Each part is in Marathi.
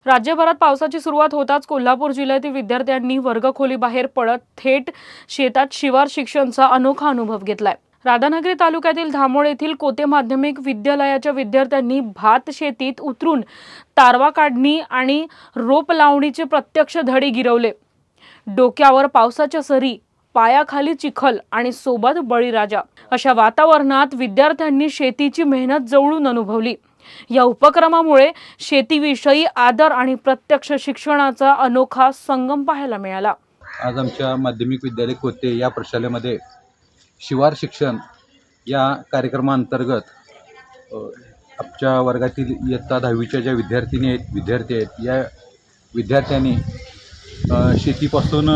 राज्यभरात पावसाची सुरुवात होताच कोल्हापूर जिल्ह्यातील विद्यार्थ्यांनी वर्गखोलीबाहेर पडत थेट शेतात शिवार शिक्षणाचा अनोखा अनुभव घेतलाय। राधानगरी तालुक्यातील धामोळ येथील कोते माध्यमिक विद्यालयाच्या विद्यार्थ्यांनी भात शेतीत उतरून तारवा काढणी आणि रोप लावणीचे प्रत्यक्ष धडे गिरवले। डोक्यावर पावसाच्या सरी, पायाखाली चिखल आणि सोबत बळीराजा अशा वातावरणात विद्यार्थ्यांनी शेतीची मेहनत जवळून अनुभवली। या उपक्रमामुळे शेतीविषयी आदर आणि प्रत्यक्ष शिक्षणाचा अनोखा संगम पाहायला मिळाला। आज आमच्या माध्यमिक विद्यालय कोते या प्रशालेमध्ये शिवार शिक्षण या कार्यक्रमांतर्गत आमच्या वर्गातील इयत्ता 10वीच्या ज्या विद्यार्थी आहेत या विद्यार्थ्यांनी शेतीपासून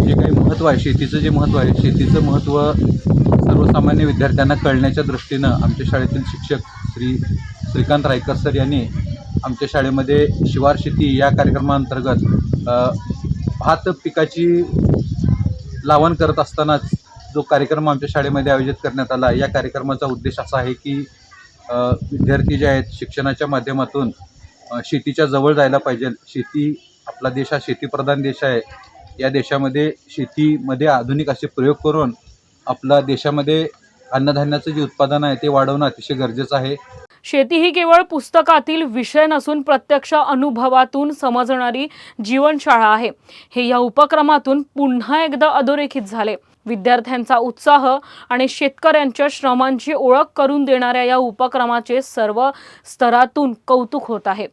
जे काही महत्त्व आहे, शेतीचं महत्त्व सर्वसामान्य विद्यार्थ्यांना कळण्याच्या दृष्टीनं आमच्या शाळेतील शिक्षक श्रीकांत रायकर सर यांनी आमच्या शाळेमध्ये शिवार शेती या कार्यक्रमांतर्गत भात पिकाची लावण करत असतानाच जो कार्यक्रम आमच्या शाळेमध्ये आयोजित करण्यात आला, या कार्यक्रमाचा उद्देश असा आहे की विद्यार्थी जे आहेत शिक्षणाच्या माध्यमातून शेतीच्या जवळ जायला पाहिजे। शेती, आपला देश हा शेतीप्रधान देश आहे। या देशामध्ये शेतीमध्ये आधुनिक असे प्रयोग करून आपला देशामध्ये अन्नधान्याचं जे उत्पादन आहे ते वाढवणं अतिशय गरजेचं आहे। शेती ही केवळ पुस्तकातील विषय नसून प्रत्यक्ष अनुभवातून समजणारी जीवनशाळा आहे। हे या उपक्रमातून पुन्हा एकदा अधोरेखित झाले। विद्यार्थ्यांचा उत्साह आणि शेतकऱ्यांच्या श्रमांची ओळख करून देणाऱ्या या उपक्रमाचे सर्व स्तरातून कौतुक होत आहे।